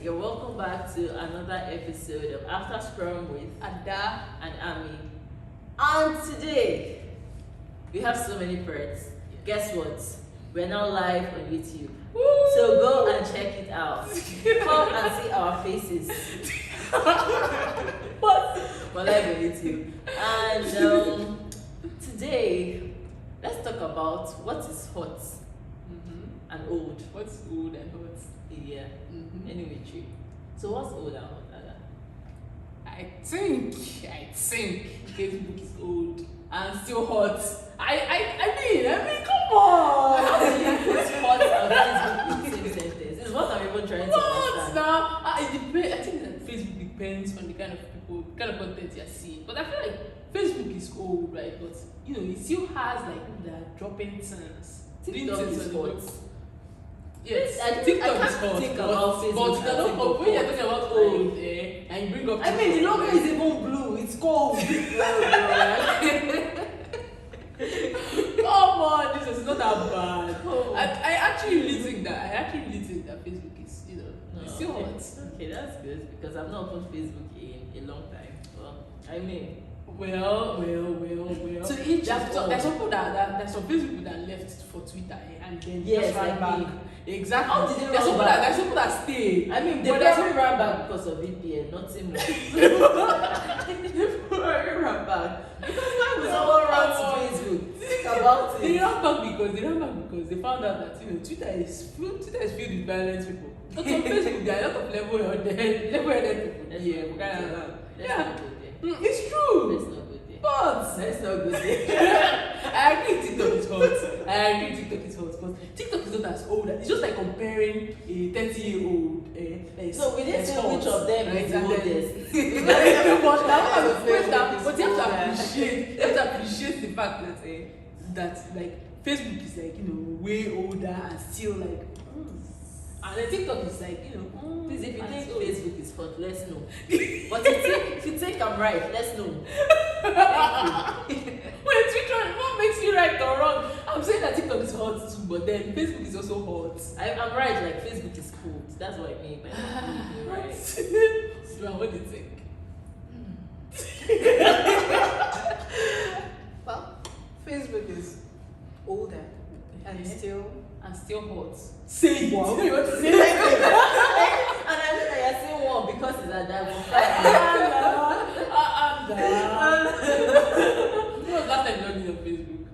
You're welcome back to another episode of After Scrum with Ada and Ami. And today, we have so many perks. Guess what? We're now live on YouTube. Woo! So go and check it out. Come and see our faces. What? We're live on YouTube. And today, let's talk about what is hot and old. What's old and hot? Yeah. Anyway, true. So what's old and hot, Ada? I think Facebook is old and still hot. I mean, come on. How do you put hot and Facebook in the same sentence? It's what I'm even trying to What understand. now? It depends. I think that Facebook depends on the kind of people, kind of content you're seeing. But I feel like Facebook is old, right? But it still has like people that are dropping things. TikTok is hot. Yes, I TikTok can't is hot. think about Facebook. But when you're talking about old, and you bring up, I mean, the logo is even blue. It's cold. Come on, this is not that bad. Oh. I actually really think that Facebook is, it's still okay. hot. Okay, that's good because I've not opened Facebook in a long time. Well, I mean, Well. To each there's his some, own. there's some people there's some Facebook that left for Twitter and then Yes, just ran like back. me. Exactly. How did they there's run some back? There's some people that stay. I mean, they But there's probably ran back because of VPN, nothing more. They probably ran back because why would someone run to Facebook? Think about it. They ran back because they found out that Twitter is filled with violent people. But on Facebook there are a lot of level-headed people. Let's Yeah, not go there. Let's yeah. not go there. It's true. Let's not go there. But Let's not go there. I agree TikTok is hot. But TikTok is not as old. It's just like comparing a 30-year-old. So we didn't say which of them is the oldest. But you have to appreciate the fact that like Facebook is like way older and still like and then TikTok is like Please, if you and think it's old. Facebook is hot, let's know. But if you think I'm right, let's know. Wait, which one? What makes you right or wrong? I'm saying that TikTok is hot too, but then Facebook is also hot. I'm right, like Facebook is cool. That's what I mean by that. Right. Joan, what do you think? Well, Facebook is older and still. hot. Say Wow. it. You want to say And I know that you're saying one because it's a When was last time you logged in on Facebook?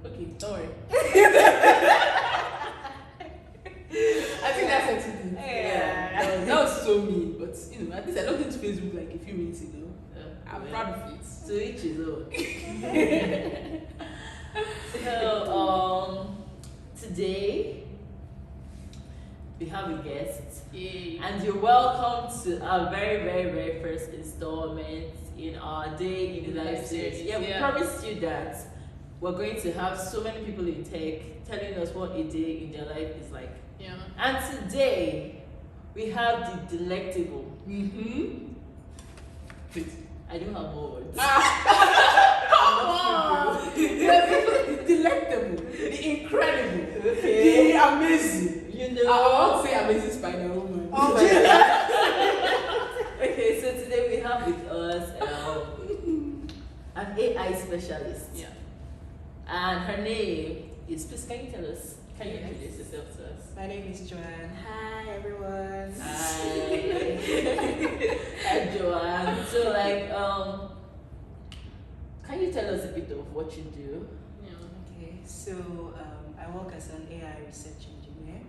Okay, don't worry. I think that's sensitive. Yeah. That was so mean, but at least I logged into Facebook like a few minutes ago. I'm proud of it. To each his own. So, today we have a guest. Yay. And you're welcome to our very, very, very first installment in our Day in the Life series. Yeah, we promised you that we're going to have so many people in tech telling us what a day in their life is like. Yeah. And today, we have the delectable. Please. I don't have more words. Come on! The delectable, the incredible, the amazing. I won't say amazing Spider-Woman. Oh my God. Okay, so today we have with us an AI specialist. Yeah. And her name is, please can you tell us, can you introduce yourself to us? My name is Joan. Hi everyone. Hi. Hi, Joanne. So can you tell us a bit of what you do? Okay, so I work as an AI research engineer.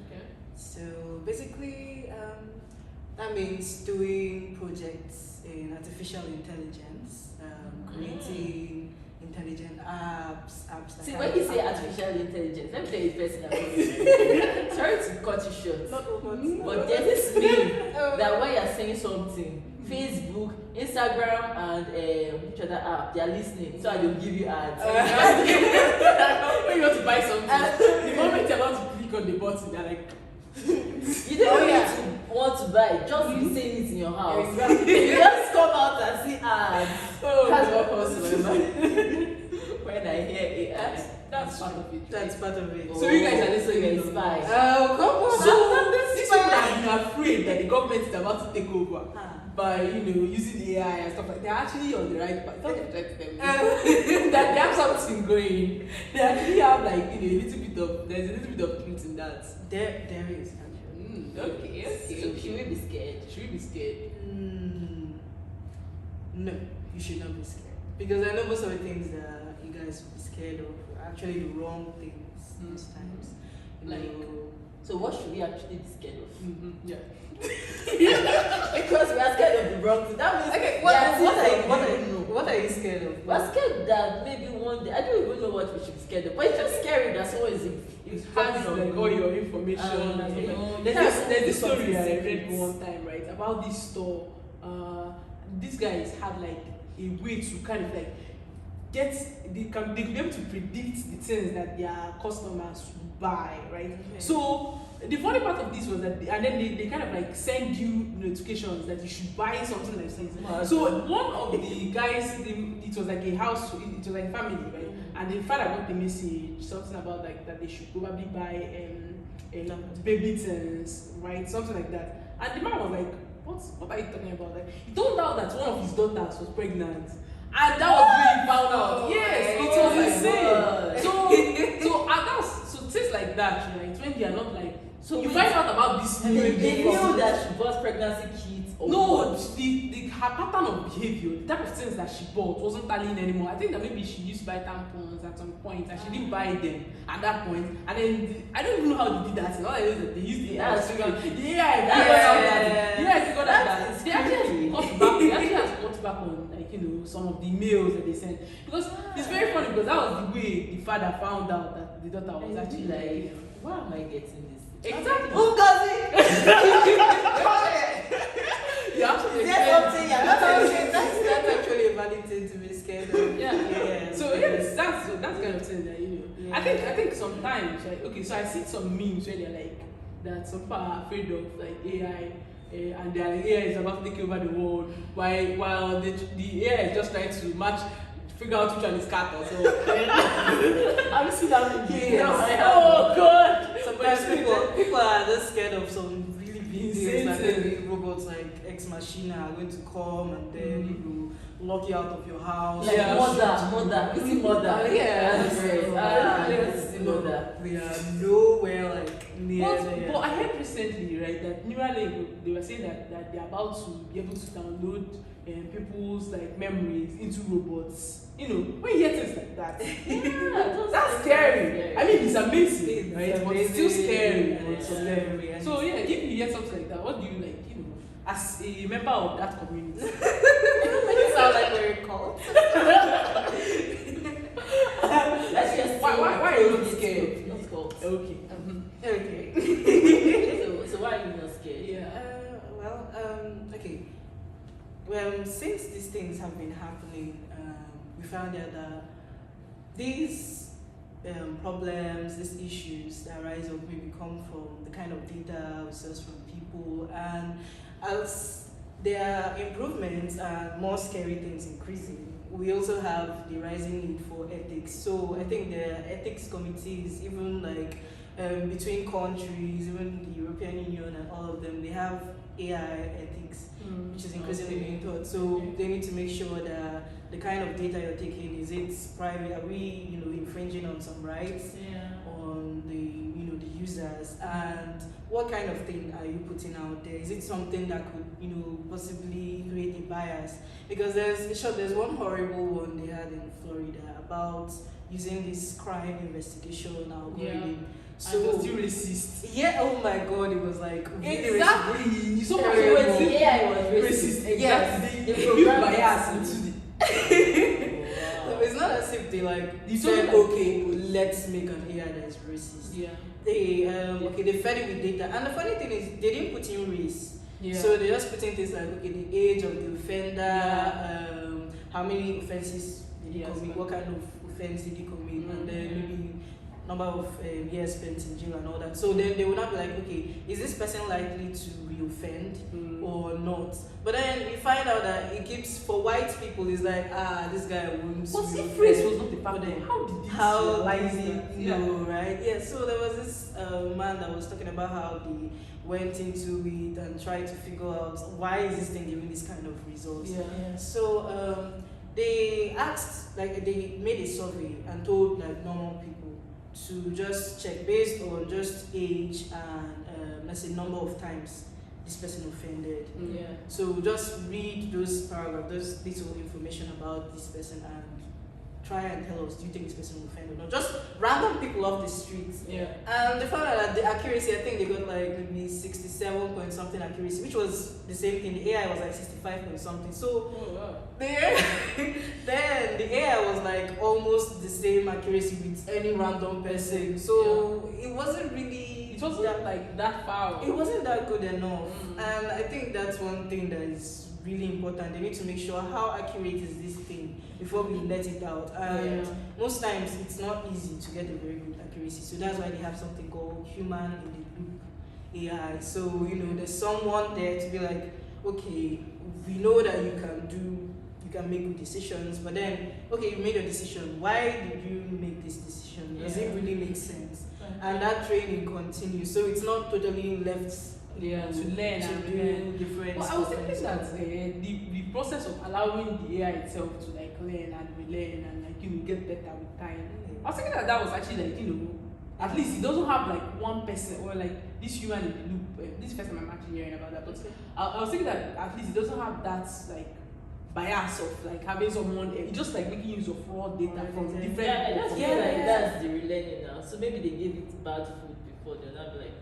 Okay. So basically, that means doing projects in artificial intelligence, creating intelligent apps that See, can when you say impact- artificial intelligence, let me tell you personally. Sorry to cut you short. Not robots. But there's this meme that when you're saying something, Facebook, Instagram, and which other app, they are listening, so I will give you ads. When you want to buy something, the moment you're about to click on the button, they're like, You don't need to want to buy, just be saying it in your house. Exactly. You just come out and see ads. oh, That's what comes to my mind when I hear AI. that's part of it. That's part of it. So you guys are so you're listening. inspired. Oh, come on. So these people are I'm afraid that the government is about to take over by using the AI and stuff like that. They're actually on the right path. That they have something going. They actually have like there's a little bit of truth in that. There is actually. Okay. So should we be scared? Should we be scared? No, you should not be scared. Because I know most of the things that you guys will be scared of are actually the wrong things most times. So what should we actually be scared of? Yeah. Because we are scared of the wrong thing. That means Okay, what are you scared of? We're scared that maybe one day, I don't even know what we should be scared of, but it's just scary that someone is has like all your information. There's this story I read one time, right, about this store. These guys had like a way to kind of like they could be able to predict the things that their customers would buy, right? Okay. So the funny part of this was that and then they kind of like send you notifications that you should buy something like this. So one of the guys, it was like a house, it was like a family, right? And the father got the message, something about like that they should probably buy baby things, right? Something like that. And the man was like, what are you talking about? Like, he told out that one of his daughters was pregnant. And that was when he found out. Yes, it was insane. So things like that, right? When they are not like, so you find out about this. They knew that she bought pregnancy kits. No, her pattern of behavior, the type of things that she bought wasn't tallying anymore. I think that maybe she used to buy tampons at some point and she didn't buy them at that point. And then I don't even know how they did that. And all I know is that they used the AI. I figured that. They actually has cut back on some of the mails that they sent. Because it's very funny because that was the way the father found out that the daughter was actually like, why am I getting this? Exactly. Who does it? You actually that's actually a valid thing to be scared of. Yeah. So yes, that's kind of thing that Yeah. I think sometimes so I see some memes where they're like that some people are afraid of like AI. And their AI is about to take over the world, while the AI is just trying to figure out which one is cat or so. I've seen that video. Oh god! Sometimes people are just scared of some really big things, like maybe robots like Ex Machina are going to come and then lock you out of your house. Like mother. We are nowhere like near there. But I heard recently, right, that Neuralink, they were saying that they're about to be able to download people's like memories into robots. When you hear things like that, that's scary. I mean, it's amazing, right? But it's still scary. So yeah, if you hear something like that, what do you like? As a member of that community, Make it sound like we're a cult. Why are you not scared? Not cult. Okay. Okay. So why are you not scared? Yeah. Okay. Well, since these things have been happening, we found out that these problems, these issues that arise of maybe come from the kind of data we source from people, and as there are improvements and more scary things increasing, we also have the rising need for ethics. So I think the ethics committees, even like between countries, even the European Union and all of them, they have AI ethics, which is increasingly being taught. So they need to make sure that the kind of data you're taking, is it private? Are we, infringing on some rights on the users? And what kind of thing are you putting out there? Is it something that could, possibly create a bias? Because there's one horrible one they had in Florida about using this crime investigation algorithm. Yeah. So and was still racist. Yeah, oh my god, it was like really exactly. racist. So much AI was racist. Exactly. Yes. They built bias into the. So it's not as if they said, okay, let's make an AI that is racist. Yeah. They fed it with data, and the funny thing is they didn't put in race. Yeah. So they just put in things like the age of the offender, how many offenses did he commit, what kind of offense did he commit, and then maybe number of years spent in jail and all that. So then they will not be like, okay, is this person likely to reoffend or not? But then you find out that it keeps, for white people, it's like, this guy won't. But if race was not the factor, how did he know, right? Yeah, so there was this man that was talking about how they went into it and tried to figure out why is this thing giving this kind of results. Yeah. So they asked, like they made a survey and told like normal people to just check based on just age and let's say number of times this person offended. Yeah. So just read those paragraphs, those little information about this person and try and tell us, do you think this person will offend or not? Just random people off the streets. Yeah. And they found out that the accuracy, I think they got like maybe 67 point something accuracy, which was the same thing. The AI was like 65 point something. So then the AI was like almost the same accuracy with any random person. So it wasn't really. It wasn't like that far. It wasn't that good enough. And I think that's one thing that is really important. They need to make sure how accurate is this thing before we let it out. And most times it's not easy to get a very good accuracy. So that's why they have something called human in the loop AI. So there's someone there to be like, okay, we know that you can make good decisions, but then you made a decision. Why did you make this decision? Does it really make sense? And that training continues, so it's not totally left to learn to do learn different. Well, I was thinking that the process of allowing the AI itself to like learn and relearn and like get better with time. I was thinking that was actually like at least it doesn't have like one person or like this human in the loop. This first time I'm actually hearing about that, but I was thinking that at least it doesn't have that like bias of like having someone just like making use of raw data from different. That's the relearning now. So maybe they gave it bad food before, they'll not be like,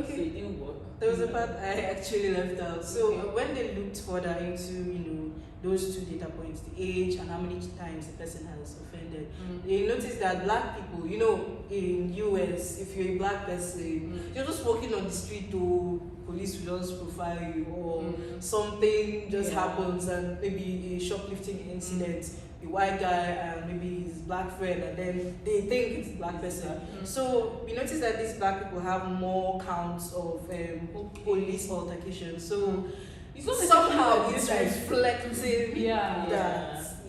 okay, so it didn't work. There was a part I actually left out. So when they looked further into those two data points, the age and how many times the person has offended, they noticed that black people, in US, if you're a black person, you're just walking on the street to police will just profile you, or something just happens and maybe a shoplifting incident, a white guy and maybe his black friend, and then they think it's a black person. So we notice that these black people have more counts of police altercations. So somehow it's reflecting that.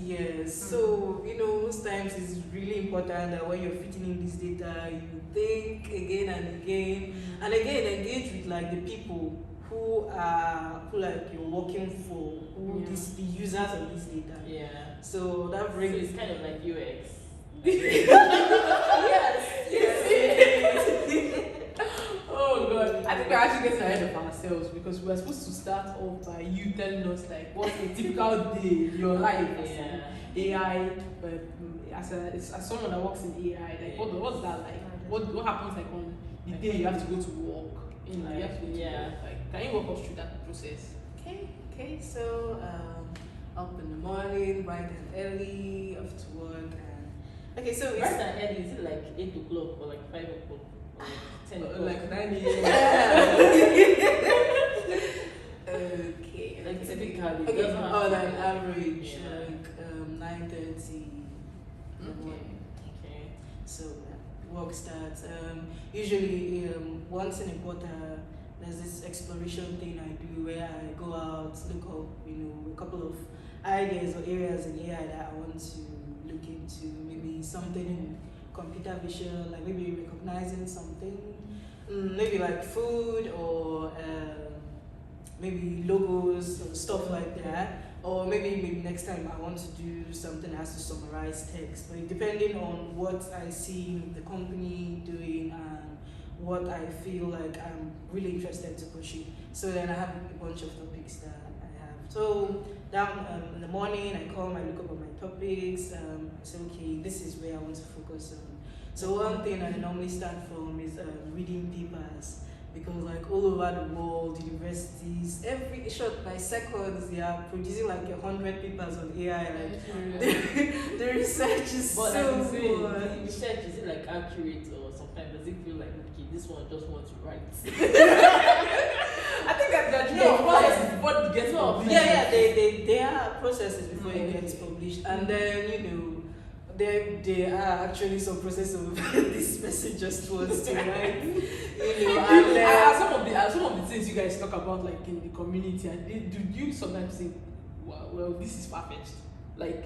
Yes. So most times it's really important that when you're fitting in this data, you think again and again engage with like the people who like you're working for, the users of this data. Yeah. So that brings. So it's kind of like UX. Oh god, I think we're actually getting ahead of ourselves because we're supposed to start off by you telling us like what's a typical day in your life as an AI, but as someone that works in AI, like what's that like? What happens like on the day you have to go to work? You have to go to work. Like, can you walk us through that process? Okay. So up in the morning, bright and early, off to work, and okay. So bright and early, is it like 8 o'clock or like 5 o'clock? Or like 10 o'clock? Like 9 a.m. Okay. Like typically. Okay. Like average, like 9:30. Okay. So work starts. Usually, once in a quarter, there's this exploration thing I do where I go out, look up, a couple of ideas or areas in AI that I want to look into. Maybe something in computer vision, like maybe recognizing something, maybe like food or maybe logos or stuff like that. Or maybe next time I want to do something that has to summarize text. But depending on what I see the company doing and what I feel like I'm really interested to pursue. So then I have a bunch of topics that I have. So down in the morning, I come, I look up on my topics. I say, okay, this is where I want to focus on. So one thing I normally start from is reading papers. Because like all over the world, universities, every shot by seconds, they are producing like 100 papers on AI. Like the research is but so like good. The research, is it like accurate, or sometimes does it feel like, okay, this one just wants to write? I think that there are processes before it gets published. There are processes before it gets published, and then there are actually some process of this message just was to right. Some of the things you guys talk about like in the community, and do you sometimes think, wow, well, this is far-fetched? Like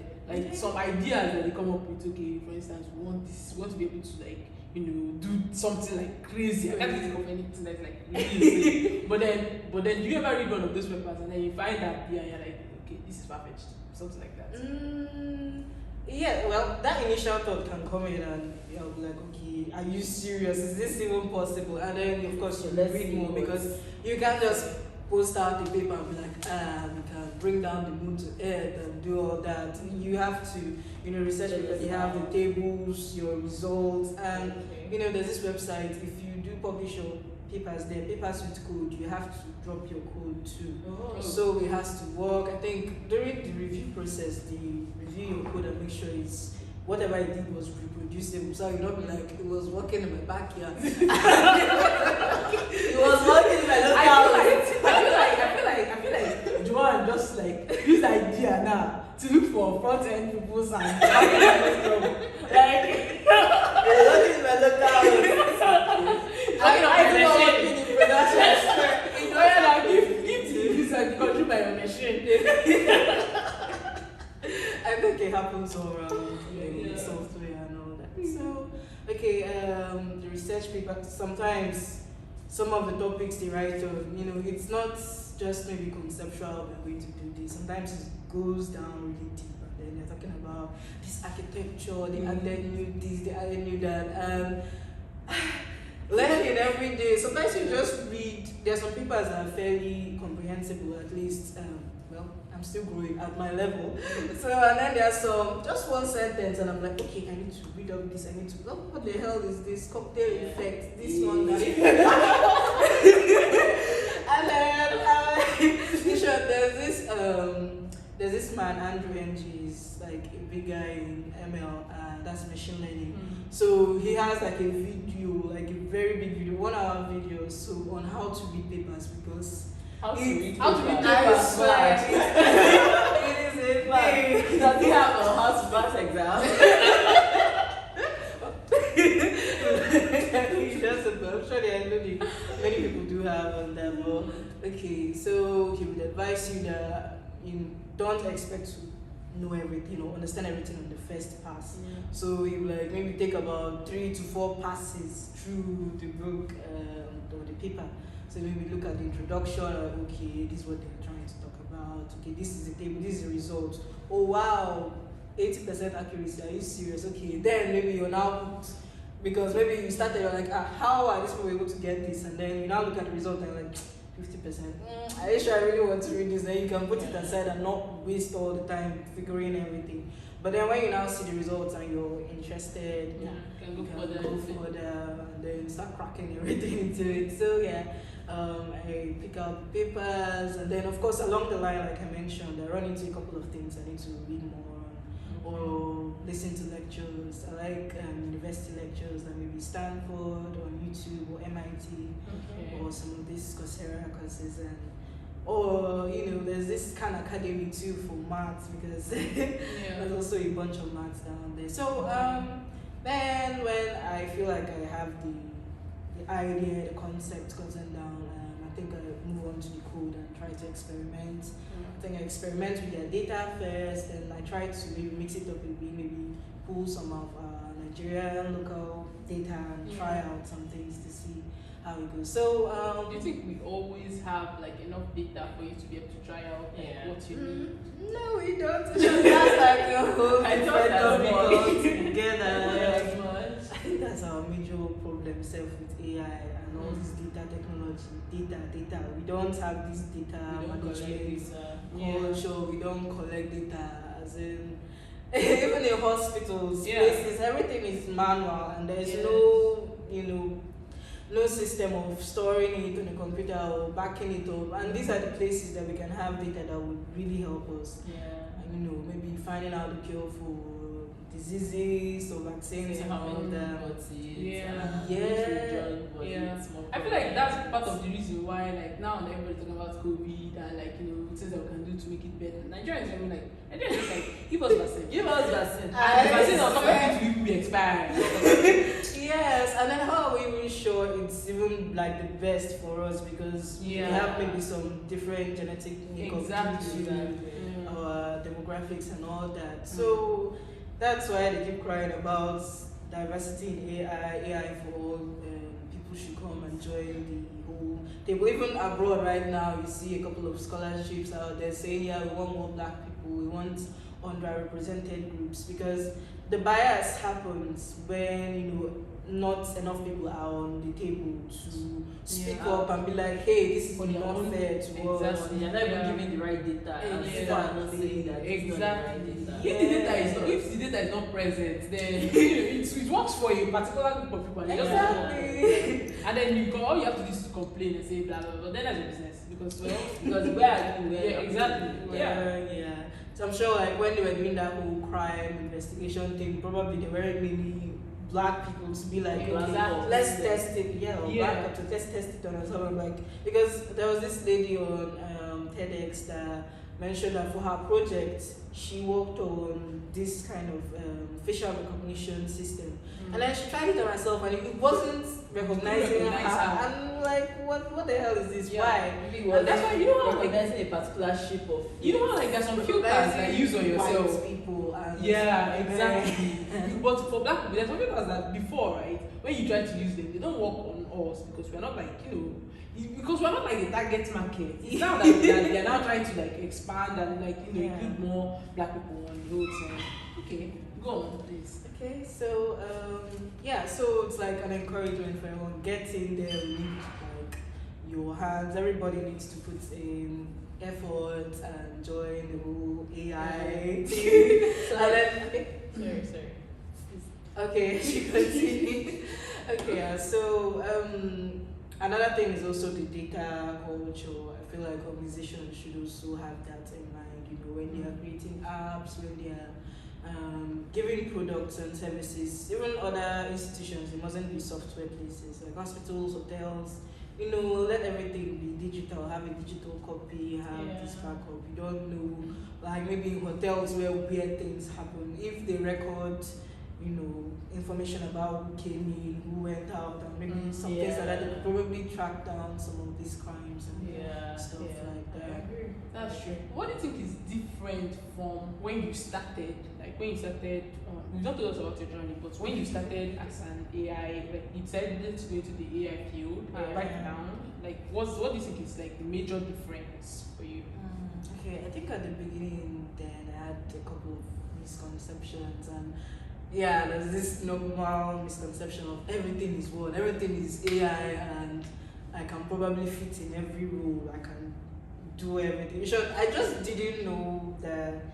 some ideas that they come up with. Okay, for instance, we want to be able to like do something like crazy. I can't think of anything that's like really insane. but then do you ever read one of those papers and then you find that and you're like, okay, this is far-fetched, something like that? Yeah, well, that initial thought can come in and you'll be like, okay, are you serious? Is this even possible? And then, of course, you read more because you can't just post out the paper and be like, we can bring down the moon to earth and do all that. You have to, research because you have the tables, your results, and, there's this website. If you do publish your papers with code, you have to drop your code too. Oh. So it has to work. I think during the review process, review your code and make sure it's whatever I did was reproducible. So you not be like it was working in my backyard. It was working in my local house. I feel like Joan just like use the idea now to look for front end people's and like it was working in my local house. I don't working in production. Give the user the control by your machine. I think it happens all around software and all that. So, okay, the research paper, sometimes some of the topics they write on, it's not just maybe conceptual, we're going to do this. Sometimes it goes down really deep and then they're talking about this architecture, they added new this, they added new that. Learning every day. Sometimes you just read. There are some papers that are fairly comprehensible, at least. I'm still growing at my level. So, and then there's just one sentence, and I'm like, okay, I need to read up this. I need to. What the hell is this cocktail effect? This one. That. And then, there's this man, Andrew Ng. He's like a big guy in ML, and that's machine learning. So he has like a video, like a very big video, 1 hour video, so on how to read papers because how to read papers. It is a thing. Does he have a how to pass exam? He doesn't, but I'm sure many people do have on that. But okay, so he would advise you that you don't expect to know everything or understand everything on the first pass. So you like maybe take about 3 to 4 passes through the book or the paper. So maybe look at the introduction, like, okay, this is what they're trying to talk about. Okay, this is the table, this is the result. Oh wow, 80% accuracy. Are you serious? Okay, then maybe you're now hooked because maybe you started, you're like, how are these people able to get this? And then you now look at the result and you're like 50%. Are you sure I really want to read this? Then you can put it aside and not waste all the time figuring everything. But then when you now see the results and you're interested, you can go further and then start cracking everything into it. So I pick out papers and then of course along the line, like I mentioned, I run into a couple of things I need to read more on or listen to lectures. I like university lectures that maybe Stanford or YouTube or MIT or some of these Coursera courses or there's this Khan Academy too for maths because there's also a bunch of maths down there. So then when I feel like I have the idea, the concept gotten down, I think I move on to the code and try to experiment. I think I experiment with their data first, and I try to maybe mix it up with maybe pull some of Nigerian local data and try out some things to see how it goes. So do you think we always have like enough data for you to be able to try out what you need? No, we don't. That's like a whole different topic altogether. I think that's our major problem with AI and all this data technology. Data. We don't have this data management culture. We don't collect data as in even in hospitals, places, everything is manual and there's no system of storing it on a computer or backing it up. And these are the places that we can have data that would really help us. Maybe finding out the cure for diseases or vaccines and all that. I feel like that's part of the reason why, like, now everybody talking about COVID and, like, things that we can do to make it better. Nigerians are like, Nigerians like, give us vaccine. Give us vaccine. And the vaccine on top of it will be expired. Yes, and then how are we even sure it's even like the best for us, because we have maybe some different genetic makeup due to our demographics and all that. So that's why they keep crying about diversity in AI for all. People should come and join the whole table. Even abroad right now, you see a couple of scholarships out there saying, yeah, we want more black people, we want underrepresented groups, because the bias happens when not enough people are on the table to speak up and be like, hey, this is not fair to us. Exactly. You're not even giving the right data. And people are not saying that exactly. It's not If the data is not present, then it works for a particular group of people. Exactly. And then all you have to do is to complain and say blah blah blah. Then that's your business, because where are you? Exactly. Yeah. So I'm sure, like, when they were doing that whole crime investigation thing, probably there weren't many black people to be like, okay, let's test it, black people, let's test it on us. Like, because there was this lady on TEDx that mentioned that for her project, she worked on this kind of facial recognition system. And then she tried it on herself, and it wasn't recognizing her. And like, what the hell is this? Why? And that's why how recognizing a particular shape of how like there's some filters that you use on yourself. White people and exactly. But for black people, there's some filters that before, right, when you try to use them, they don't work on us, because we're not like, because we're not like the target market. It's now that they're now trying to like expand and like include more black people on the whole thing. Okay, go on, please. Okay, so so it's like an encouragement for everyone. Get in there with like your hands. Everybody needs to put in effort and join the whole AI team. Sorry. Okay, she continues. Okay, so another thing is also the data culture. I feel like organizations should also have that in mind. When they are creating apps, when they are giving products and services, even other institutions, it mustn't be software places like hospitals, hotels. Let everything be digital. Have a digital copy. Have this backup. You don't know, like maybe in hotels where weird things happen. If they record, information about who came in, who went out, and maybe some things like that, they could probably track down some of these crimes and stuff like that. That's true. What do you think is different from when you started? Like when you started, you don't tell us about your journey, but when you started as an AI, like you said, let's go into the AI field right now. Like, what do you think is like the major difference for you? Okay, I think at the beginning, then I had a couple of misconceptions, and there's this normal misconception of everything is one, everything is AI, and I can probably fit in every role. I can do everything. I just didn't know that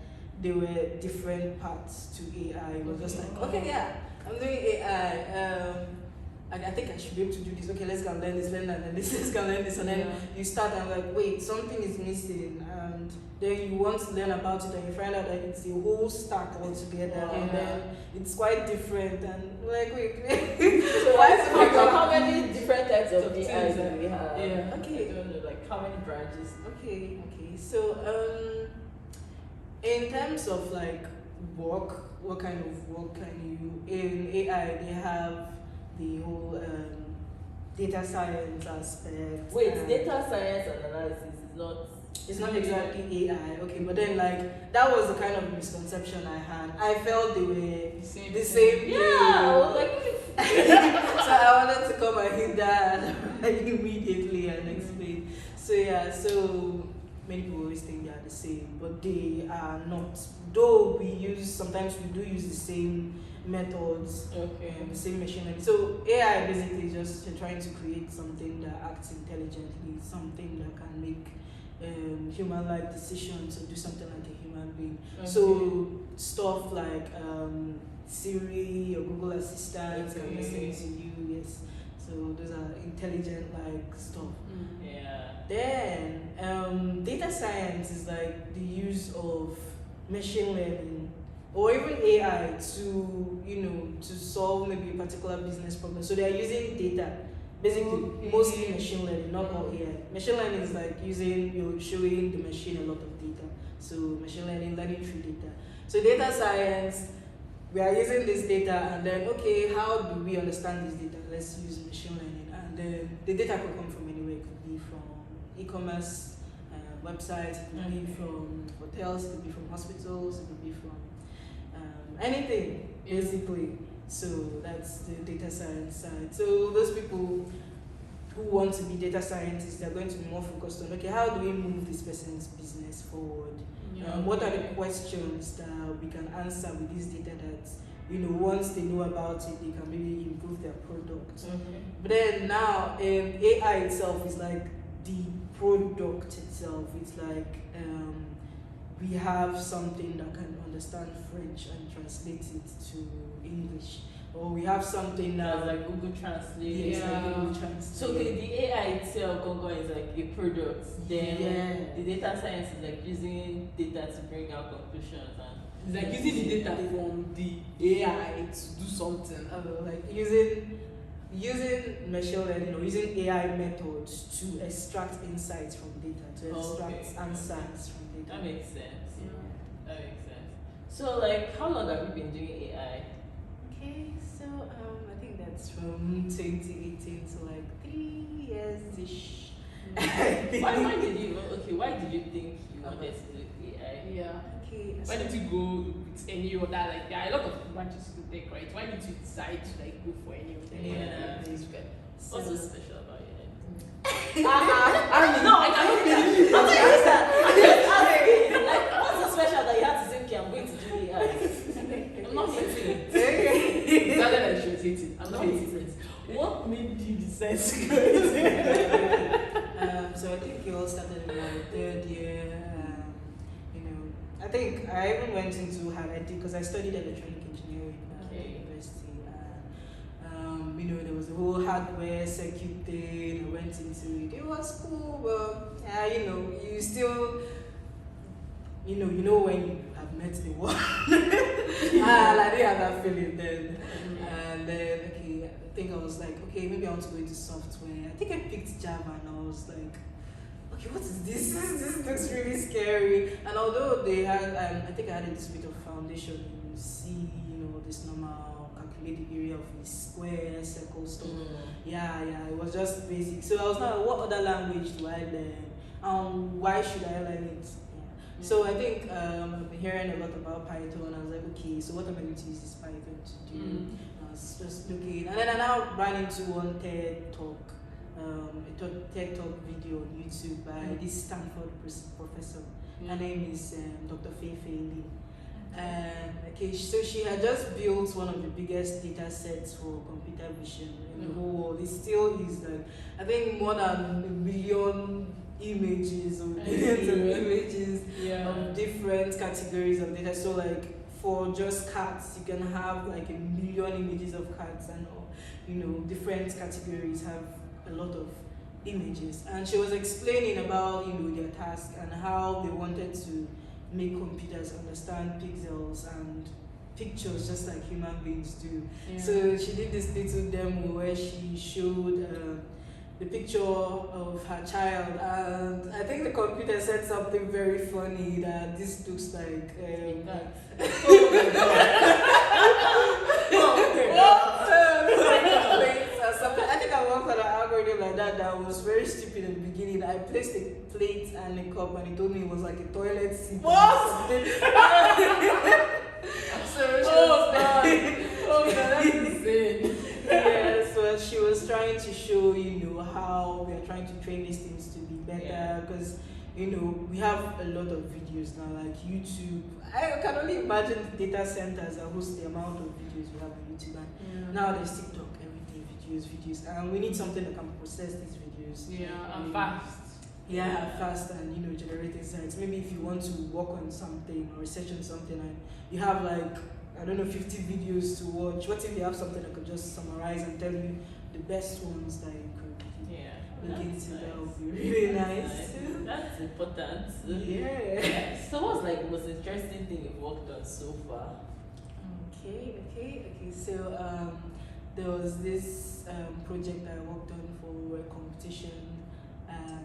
there were different parts to AI. It was just like, okay, I'm doing AI. I think I should be able to do this. Okay, let's go and learn this, learn that, and this, let's go and learn this, and then you start and like, wait, something is missing, and then you want to learn about it, and you find out that it's a whole stack altogether, and then it's quite different, and like, wait. So how many different types of AI do we have? Okay. I don't know, like how many branches? Okay. So in terms of like work, what kind of work can you in AI? They have the whole data science aspect. Wait, data science and analysis is not. It's not exactly AI, okay, but then like that was the kind of misconception I had. I felt they were the same thing. I was like, so I wanted to come and hit that immediately and explain. So many people always think they are the same, but they are not. Though sometimes we do use the same methods, the same machine learning. So AI basically is just you're trying to create something that acts intelligently, something that can make human-like decisions or do something like a human being. So stuff like Siri or Google Assistant can listen to you. Yes. So those are intelligent-like stuff. Then data science is like the use of machine learning or even AI to, to solve maybe a particular business problem. So they are using data, basically mostly machine learning, not all AI. Machine learning is like showing the machine a lot of data. So machine learning, learning through data. So data science, we are using this data, and then okay, how do we understand this data? Let's use machine learning, and then the data could come from anywhere. It could be from e-commerce websites, it could be from hotels, it could be from hospitals, it could be from anything basically. So that's the data science side. So those people who want to be data scientists, they're going to be more focused on, okay, how do we move this person's business forward? What are the questions that we can answer with this data that, once they know about it, they can really improve their product. But then now, AI itself is like the product itself. It's like we have something that can understand French and translate it to English. Or we have something that's like Google Translate. Like Google Translate. So the AI itself, Google, is like a product. Then the data science is like using data to bring out conclusions. It's like using the data from the AI to do something. Like using machine learning or using AI methods to extract insights from data, to extract answers from data. That makes sense. That makes sense. So like, how long have you been doing AI? Okay, so I think that's from 2018 to like 3 years-ish. Why did you think you wanted to do AI? Yeah. Okay. Why did you go with any other, like there are a lot of branches to take, right? Why did you decide to like go for any of them? What's so special about it? No, I cannot believe I'm just asking. Like, what's so special that you have to say, okay, I'm going to do AI? I'm not hating it. Rather than she was hating. I'm not hating it. What made you decide to go into it? So I think it all started in my third year. I think I even went into higher ed because I studied electronic engineering at university. There was a whole hardware circuit thing. I went into it. It was cool, but you still, when you have met the one. I didn't have that feeling then. And then, I think I was like, okay, maybe I want to go into software. I think I picked Java, and I was like, okay, what is this? This looks really scary. And although they had, I think I had a little bit of foundation in C, this normal calculate the area of a square, circle, stuff. It was just basic. So I was like, what other language do I learn? Why should I learn it? So I think I've been hearing a lot about Python. I was like, okay, so what am I going to use this Python to do? I was just looking, and then I now ran into one TED Talk. A TED Talk video on YouTube by this Stanford professor. Her name is Dr. Fei-Fei Li. So she had just built one of the biggest data sets for computer vision in the whole world. It still is like, I think more than 1 million images or billions of images of different categories of data. So like for just cats, you can have like 1 million images of cats, and different categories have a lot of images. And she was explaining about their task and how they wanted to make computers understand pixels and pictures just like human beings do. So she did this little demo where she showed the picture of her child, and I think the computer said something very funny that this looks like something. I think I worked on an algorithm like that was very stupid in the beginning. I placed a plate and a cup, and it told me it was like a toilet seat. What? That's insane. So she was trying to show, how we are trying to train these things to be better, because we have a lot of videos now, like YouTube. I can only imagine data centers that host the amount of videos we have on YouTube, and now there's TikTok, everyday videos, and we need something that can process these videos. And fast. Fast and generate insights. Maybe if you want to work on something or research on something, and you have 50 videos to watch. What if you have something that could just summarize and tell you the best ones that you could look into? That would be really nice. That's important. Yeah. So what's like the most interesting thing you've worked on so far? Okay. So there was this project I worked on for a competition.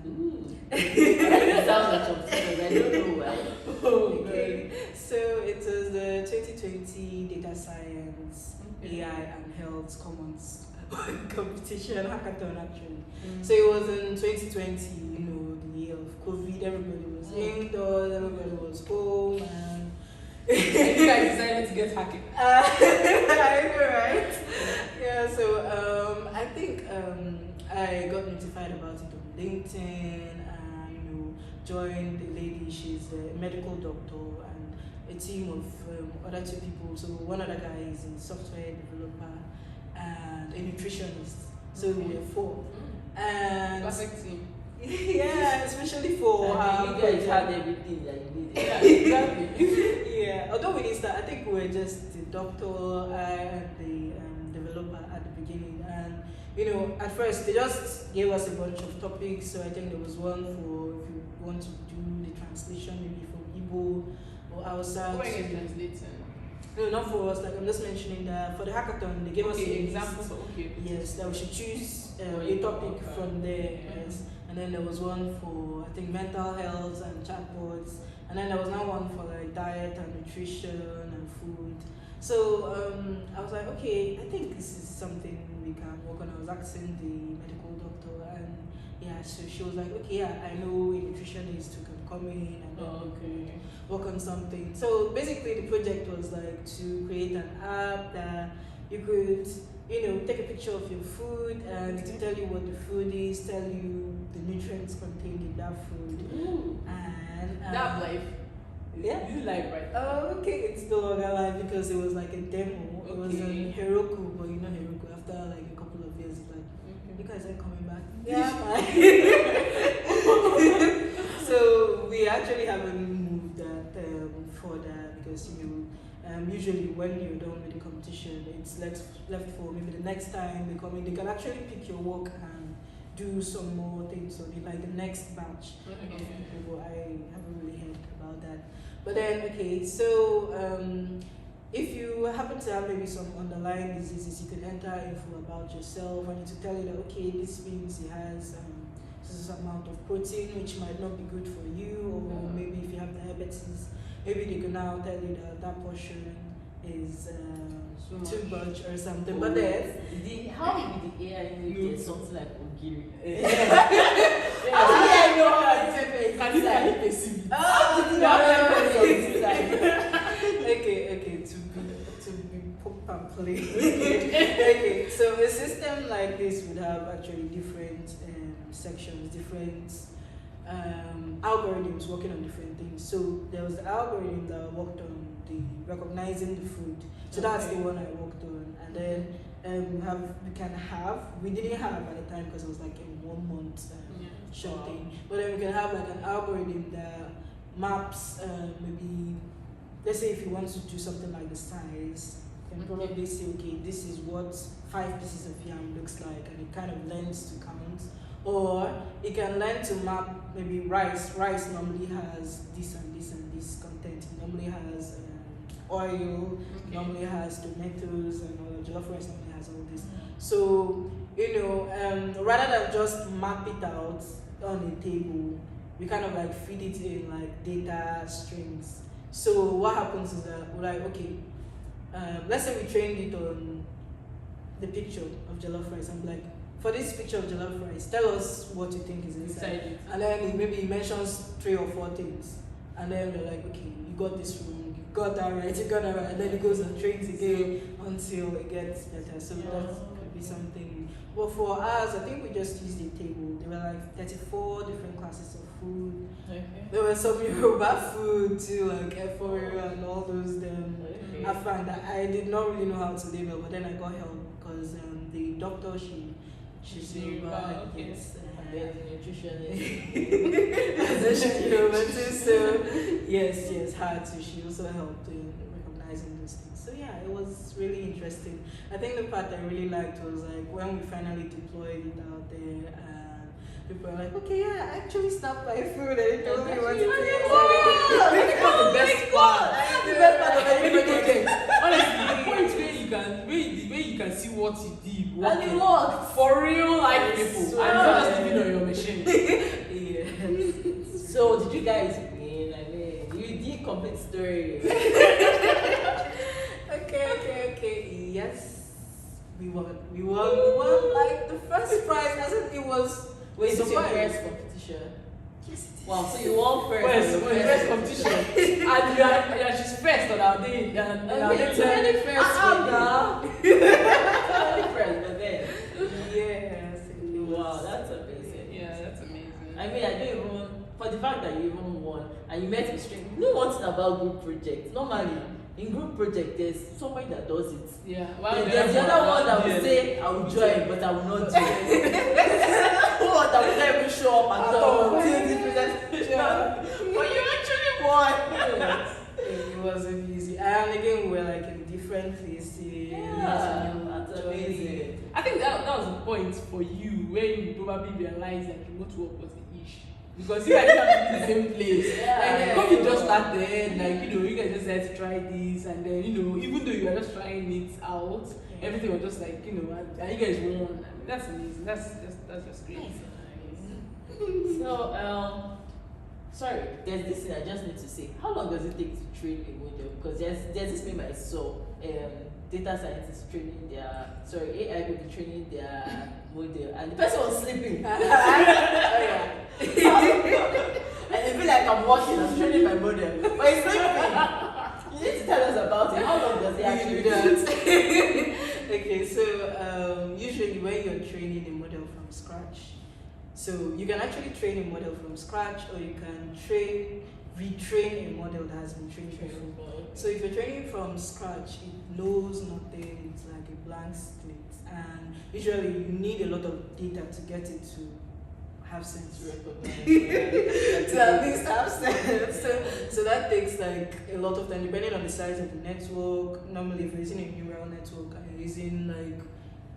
Ooh. It sounds like competition. I don't know why. Okay. So it was the 2020 Data Science, AI and Health Commons competition hackathon actually. So it was in 2020, the year of COVID. Everybody was indoors, everybody was home, and You guys decided to get hacking. I know, right? Yeah. So I think I got notified about it on LinkedIn, and joined the lady. She's a medical doctor, and a team of other two people. So one other guy is a software developer and a nutritionist. So we were four. And Perfect team. yeah, especially for You guys had everything that you needed. Yeah, exactly. yeah, although we didn't start, I think we were just the doctor, I, and the developer at the beginning. And at first they just gave us a bunch of topics. So I think there was one for if you want to do the translation, maybe from Igbo or Hausa. Who are you translating? No, not for us. Like I'm just mentioning that for the hackathon, they gave us an example. Okay. Yes, that we should choose Or a you topic talk from there. Yeah. Yes, and then there was one for I think mental health and chatbots, and then there was now one for like diet and nutrition and food. So I was like, okay, I think this is something we can work on. I was asking the medical doctor, and yeah, so she was like, okay, yeah, I know a nutritionist who can come in and then we could work on something. So basically, the project was like to create an app that you could, take a picture of your food and to tell you what the food is, tell you the nutrients contained in that food. Ooh. And That life. Yeah. This is life, right? Oh, okay, it's no longer live because it was like a demo. It was Okay. on Heroku, but Heroku after like a couple of years, it's like you guys are coming back. Yeah, so we actually haven't moved that further because usually when you're done with the competition, it's left for maybe the next time they come in. They can actually pick your work and do some more things on it, like the next batch of people. I haven't really heard about that. But then, okay, so if you happen to have maybe some underlying diseases, you could enter info about yourself, and it will tell you that okay, this means it has this amount of protein, which might not be good for you, or maybe if you have diabetes, maybe they can now tell you that that portion is too much or something. But then, how did the AI know there's something like Ogiri? I know how to do it. Can you perceive it? Okay, to be pop and play. Okay, so a system like this would have actually different sections, different algorithms working on different things. So there was the algorithm that worked on the recognizing the food. So that's the one I worked on, and then we didn't have at the time because it was like a 1 month short thing. But then we can have like an algorithm that maps maybe, let's say if you want to do something like the size, you can probably say, okay, this is what 5 pieces of yam looks like, and it kind of learns to count. Or it can learn to map maybe rice. Rice normally has this and this and this content. It normally has oil, normally has tomatoes, and all jollof rice normally has all this. So, rather than just map it out on a table, we kind of like feed it in like data strings. So what happens is that we're like, okay, let's say we trained it on the picture of jollof rice. I'm like, for this picture of jollof rice, tell us what you think is inside it. And then maybe he mentions 3 or 4 things. And then we're like, okay, you got this wrong, you got that right, and then it goes and trains again until it gets better. So that could be something. But for us, I think we just used a table. There were like 34 different classes of food. There were some Yoruba food too, like eforo and all those. I found that I did not really know how to label, but then I got help because the doctor, she's Yoruba, yes. There's nutritionist. She's Yoruba too, so yes, her too. She also helped in recognizing those things. So yeah, it was really interesting. I think the part I really liked was like when we finally deployed it out there. people are like, okay, yeah, I actually snapped my food and it told me what it is. That's the best part. The best part of any project. Honestly, the point where you can see what you did, And it worked. for real life people, and swear. not just living on your machine. Yes. So did you guys win? I mean, you did complete story. Okay. Yes. We won. Like the first prize, as if it was. Wait, this is your surprise. first competition? Yes, it is. Wow, so you won first. First competition, and yeah, she's first on our day, and Okay, so many first. now. So many first, but then. Yes. it was. Wow, that's amazing. yeah, that's amazing. I mean, I don't even, for the fact that you even won and you met with strangers. You know one thing about group projects? Normally, in group project, there's somebody that does it. Yeah, There's the other one that will say, I will join, but I will not do it. One that will not even show up at all. Till the presentation. But you actually won. It wasn't easy. And again, we were like in different places. Yeah, that's amazing. I think that was the point for you where you probably realized that remote work was the issue. Because you guys have to be in the same place. Yeah, Like COVID just started, like you guys just had to try this, and then even though you were just trying it out, everything was just like and you guys won. I mean, that's amazing. That's just great. So, sorry, there's this thing I just need to say. How long does it take to train a model? Because there's this meme I saw, data scientists training AI people training their model, and the person was sleeping. And it feel like I'm watching, I'm training my model, but it's sleeping. You need to tell us about it. How long does it actually do do? that. Okay, so usually when you're training a model from scratch, so you can actually train a model from scratch, or you can retrain a model that has been trained before. So if you're training from scratch, it knows nothing, it's like a blank slate, and usually you need a lot of data to get it to have sense. To at least have sense. So that takes like a lot of time, depending on the size of the network. Normally, if you're using a neural network and you're using like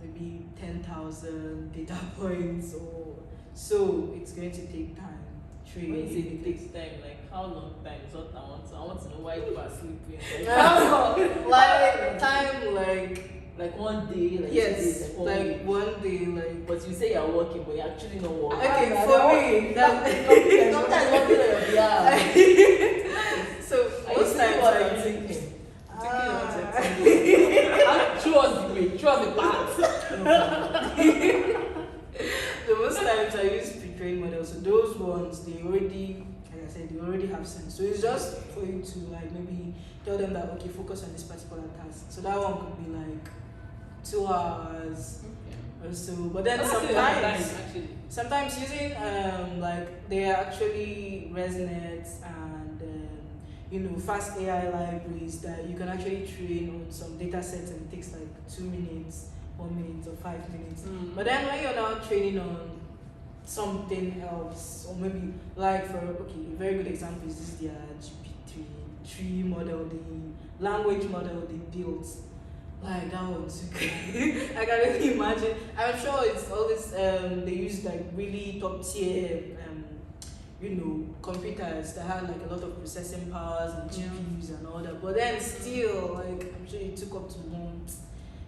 maybe 10,000 data points, or so, it's going to take time. When you say it takes time, like how long time is what I want to know why you are sleeping. Like time, like 1 day, like yes, 2 days, like 1 like week. 1 day, like. But you say you're working, but you're actually not working. Okay, for me, Sometimes working on your behalf. So Are you most saying times what I I'm use. thinking? Show us the way, show us the path. So most times I use pre-trained models. So those ones, they already, like I said, they already have sense. So it's just for you to like maybe tell them that okay, focus on this particular task. So that one could be like 2 hours or so. But then sometimes using like they are actually ResNets and fast AI libraries that you can actually train on some data sets, and it takes like 2 minutes, 1 minute, or 5 minutes. But then when you're now training on something else, or maybe like a very good example is this their GPT-3 model, the language model they built. Like that one too. I can really imagine. I'm sure it's all this. They use like really top tier, computers that had like a lot of processing powers and GPUs and all that. But then still, like I'm sure it took up to months.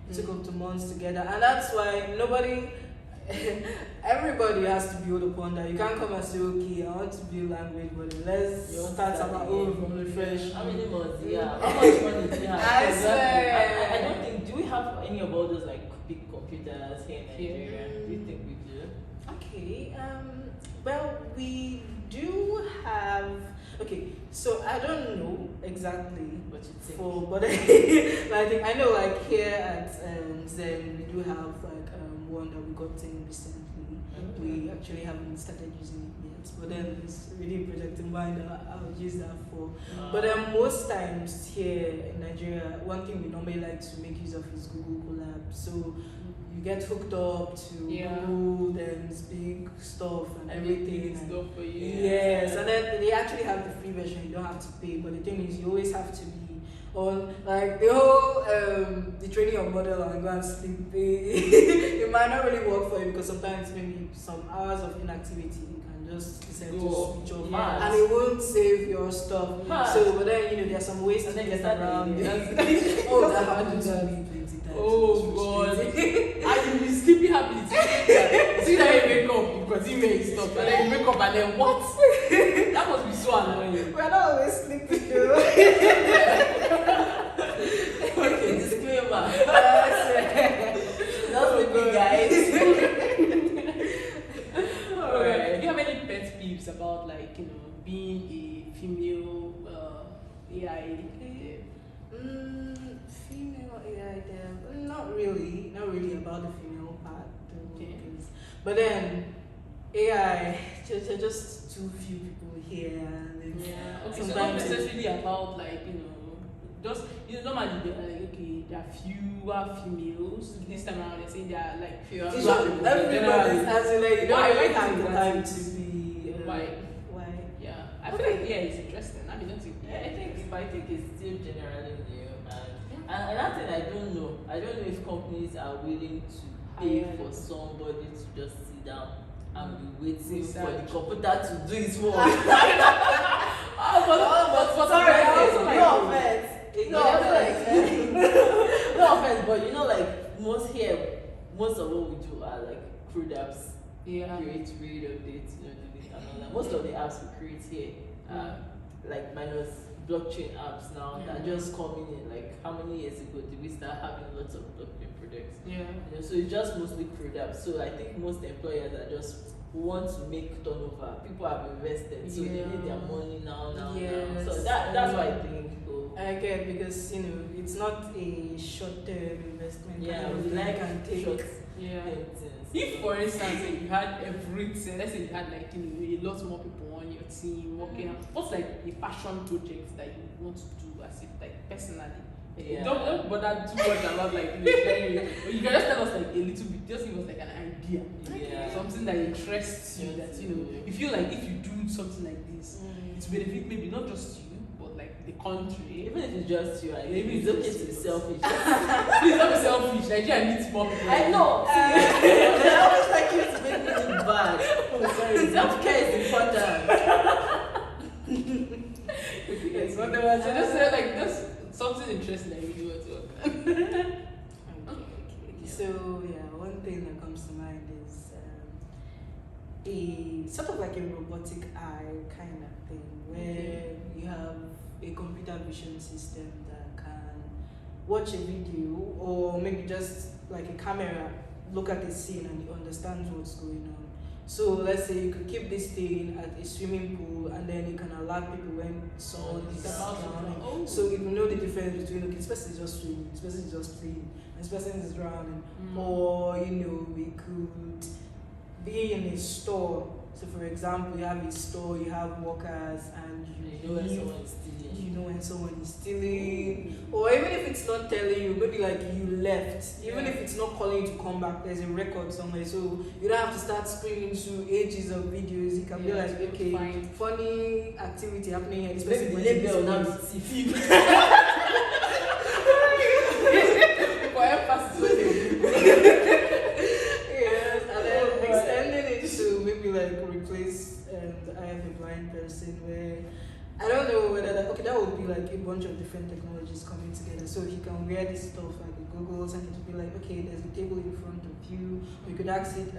It took up to months together, and that's why everybody has to build upon that. You can't come and say, okay, I want to build language, but let's start our own from the fresh. How many months? Yeah. How much money do you have? I swear. I don't think. Do we have any of all those like big computers here in Nigeria? Do you think we do? Okay. Well, we do have. Okay, so I don't know exactly What you think? but I think I know like here at Xend we do have like one that we got in recently. We actually haven't started using it yet, but then it's really a project in mind that I'll use that for. But then most times here in Nigeria, one thing we normally like to make use of is Google Colab. So you get hooked up to Google, then it's big stuff and everything. Stuff for you. Yes, and then they actually have the free version, you don't have to pay. But the thing is, you always have to be on like the whole the training of model and go and sleep. It might not really work for you because sometimes maybe some hours of inactivity you can just decide to switch off and it won't save your stuff. So but then there are some ways to get around it. Oh, that happened to me plenty times. Oh God. And you'll be sleeping happily. See that you wake up, you continue where you stop, and then you wake up and then what? That must be so annoying. We're not always sleeping though. Okay, disclaimer. Not sleeping, guys. Alright. Do you have any pet peeves about being a female AI dev? Female AI dev? Not really about the female part. Okay. But then AI, just too few people here. And it's Okay, so not sometimes necessarily about just normally they're okay, there are fewer females. This time around they're saying there are fewer it's black not people. everybody's asking like Why you do have you the think time that to is? be Why? Yeah, I feel like it's interesting. I mean, don't you? Yeah, I think it's still generally new, and another thing I don't know if companies are willing to pay for somebody to just sit down and be waiting for the computer to do its work. But sorry, also no offense. No offense, but most of what we do are like crude apps. Create, read, update, delete and all that. Most of the apps we create here are minus blockchain apps now that just coming in. Like how many years ago did we start having lots of blockchain products? So it's just mostly crude apps. So I think most employers are just want to make turnover. People have invested, so they need their money now. So that's why I think. I get because it's not a short-term investment. We can take short. If for instance you had everything, let's say you had a lot more people on your team working on what's a passion project that you want to do as if personally. Don't bother too much about sharing it. You can just tell us a little bit, just give us an idea. Something that interests you, that you feel like if you do something like this, it's benefit maybe not just you, but the country. Even if it's just you, maybe it's okay to be selfish. Please don't be selfish. Nigeria needs more people. I know. I always like you to make me look bad. Self-care is important. So just say just something interesting that you do at work. Okay. So one thing that comes to mind is a sort of like a robotic eye kind of thing where you have a computer vision system that can watch a video or maybe just like a camera look at the scene and it understands what's going on. So let's say you could keep this thing at a swimming pool and then you can alert people when someone is drowning. So it will know the difference between this person is just swimming, this person is just playing, and this person is drowning. Or we could be in a store. So for example, you have a store, you have workers, and you know when someone is stealing. Or even if it's not telling you, maybe you left. Even if it's not calling you to come back, there's a record somewhere. So you don't have to start screaming through ages of videos. You can be okay, funny activity happening here. This person will not see. For emphasis. And then extending it to maybe replace the eye of a blind person where I don't know whether that would be a bunch of different technologies coming together. So he can wear this stuff like the goggles and it would be okay, there's a table in front of you. Or you could ask it,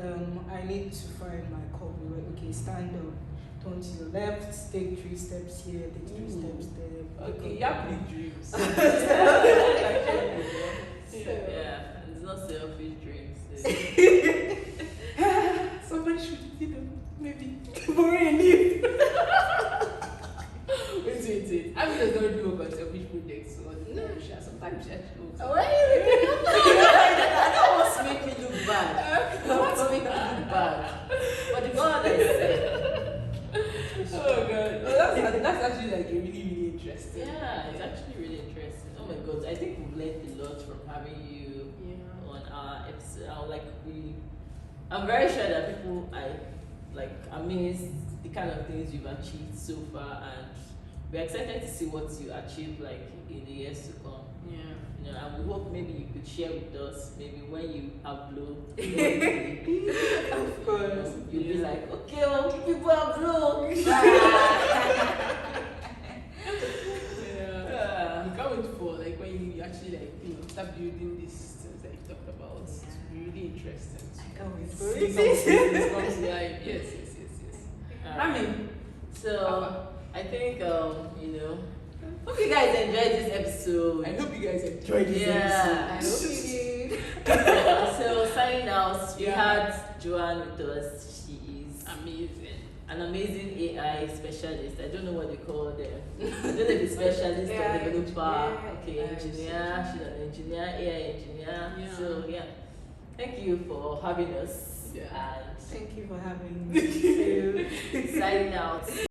I need to find my cup. Okay, stand up, turn to your left, take 3 steps here, take 3 steps there. Okay, you have big dreams. It's not selfish dreams. Somebody should, maybe borrow a leaf. Wait. I mean, there's going to do work on selfish projects. So sometimes she actually looks. I don't want to make me look bad. I want to make me look bad. But the God I said. Oh God. Well, that's actually really, really interesting. Yeah, it's actually really interesting. Oh my God, I think we've learned a lot from having you on our episode. I'm very sure that people amazed the kind of things you've achieved so far, and we're excited to see what you achieve like in the years to come. Yeah. You know, and we hope maybe you could share with us maybe when you upload. Of course. You'll be like, okay, well, people upload. Yeah. You can't wait for like when you actually like start building these things that you talked about. It's really interesting. I can't wait for See it. some things come to life. Yes. Alright. So I think hope you guys enjoyed this episode. I hope you guys enjoyed this I episode. hope you did. So signing out, we Yeah. had Joan with us. She is Amazing. an amazing AI specialist. I don't know what they call them. I don't know if it's specialist or AI developer. engineer, Okay, AI engineer. She's an engineer, AI engineer. Yeah. So yeah, thank you for having us. Yeah. And Thank you for having me. signing out.